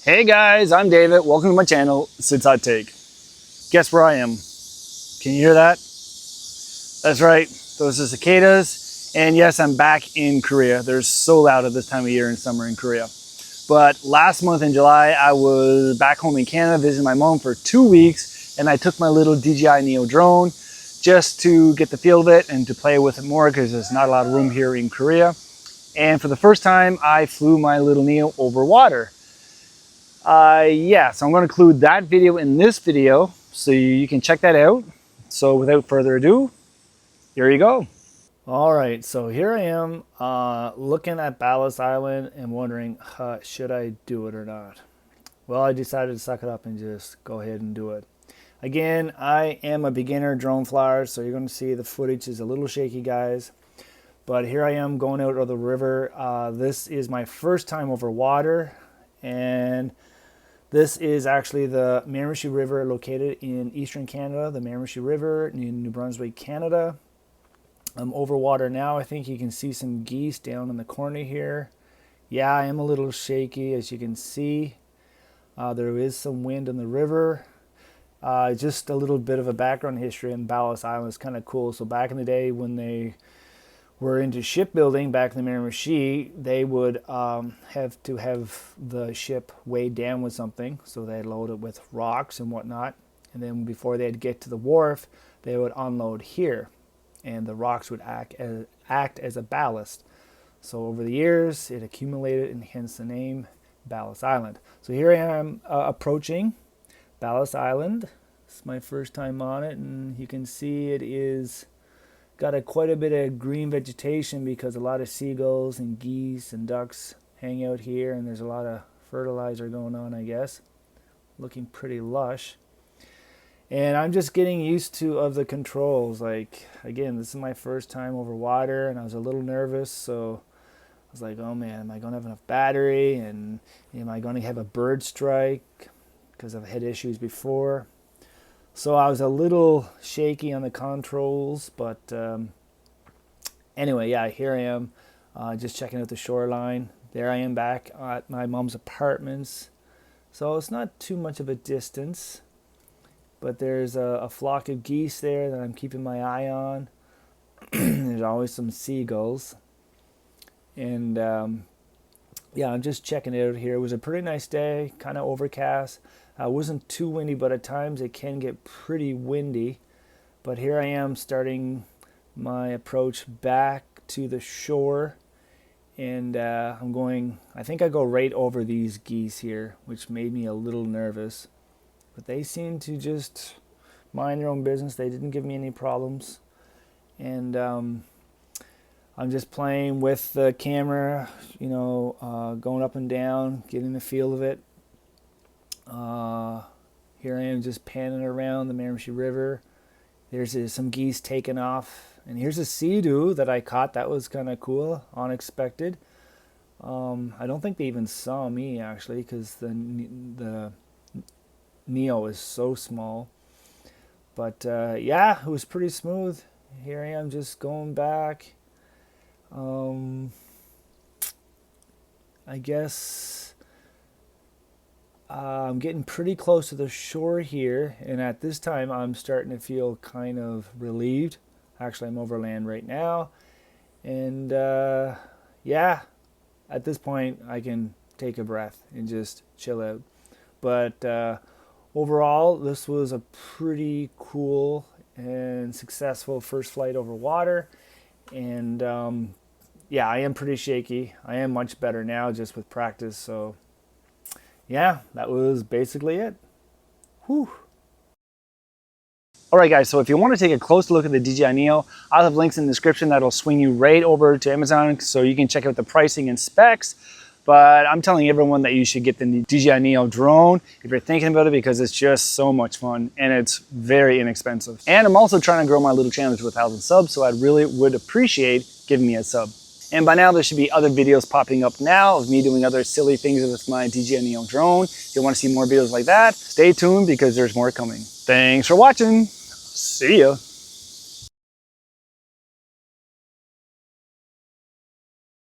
Hey guys, I'm David. Welcome to my channel, Sid's Hot Take. Guess where I am? Can you hear that? That's right, those are cicadas. And yes, I'm back in Korea. They're so loud at this time of year in summer in Korea. But last month in July, I was back home in Canada visiting my mom for 2 weeks, and I took my little DJI Neo drone just to get the feel of it and to play with it more because there's not a lot of room here in Korea. And for the first time, I flew my little Neo over water. So I'm going to include that video in this video so you can check that out. So without further ado, here you go. All right, so here I am looking at Ballast Island and wondering, should I do it or not? Well, I decided to suck it up and just go ahead and do it. Again, I am a beginner drone flyer, so you're going to see the footage is a little shaky, guys. But here I am going out of the river. This is my first time over water, and this is actually the Miramichi River located in eastern Canada, the Miramichi River in New Brunswick, Canada. I'm over water now. I think you can see some geese down in the corner here. Yeah, I am a little shaky, as you can see. There is some wind in the river. Just a little bit of a background history in Ballast Island is kind of cool. So back in the day when they were into shipbuilding back in the Miramichi, they would have to have the ship weighed down with something. So they'd load it with rocks and whatnot. And then before they'd get to the wharf, they would unload here. And the rocks would act as a ballast. So over the years, it accumulated, and hence the name Ballast Island. So here I am approaching Ballast Island. It's my first time on it, and you can see it is got quite a bit of green vegetation because a lot of seagulls and geese and ducks hang out here, and there's a lot of fertilizer going on, I guess. Looking pretty lush. And I'm just getting used of the controls. Like, again, this is my first time over water, and I was a little nervous, so I was like, oh man, am I going to have enough battery? And am I going to have a bird strike? Because I've had issues before. So I was a little shaky on the controls, but anyway, yeah, here I am just checking out the shoreline. There I am back at my mom's apartments. So it's not too much of a distance, but there's a flock of geese there that I'm keeping my eye on. There's always some seagulls. And yeah, I'm just checking it out here. It was a pretty nice day, kind of overcast. It wasn't too windy, but at times it can get pretty windy. But here I am starting my approach back to the shore. And I think I go right over these geese here, which made me a little nervous. But they seem to just mind their own business. They didn't give me any problems. And I'm just playing with the camera, going up and down, getting the feel of it. Here I am just panning around the Miramichi River. There's some geese taking off. And here's a sea-doo that I caught. That was kind of cool, unexpected. I don't think they even saw me, actually, because the Neo is so small. But yeah, it was pretty smooth. Here I am just going back. I guess I'm getting pretty close to the shore here, and at this time I'm starting to feel kind of relieved. Actually, I'm over land right now, and yeah, at this point I can take a breath and just chill out. But overall, this was a pretty cool and successful first flight over water. And yeah, I am pretty shaky. I am much better now just with practice. So yeah, that was basically it. Whew. All right, guys, so if you want to take a close look at the DJI Neo, I'll have links in the description that'll swing you right over to Amazon so you can check out the pricing and specs. But I'm telling everyone that you should get the DJI Neo drone if you're thinking about it, because it's just so much fun and it's very inexpensive. And I'm also trying to grow my little channel to 1,000 subs, so I really would appreciate giving me a sub. And by now there should be other videos popping up now of me doing other silly things with my DJI Neo drone. If you want to see more videos like that, stay tuned because there's more coming. Thanks for watching. See ya.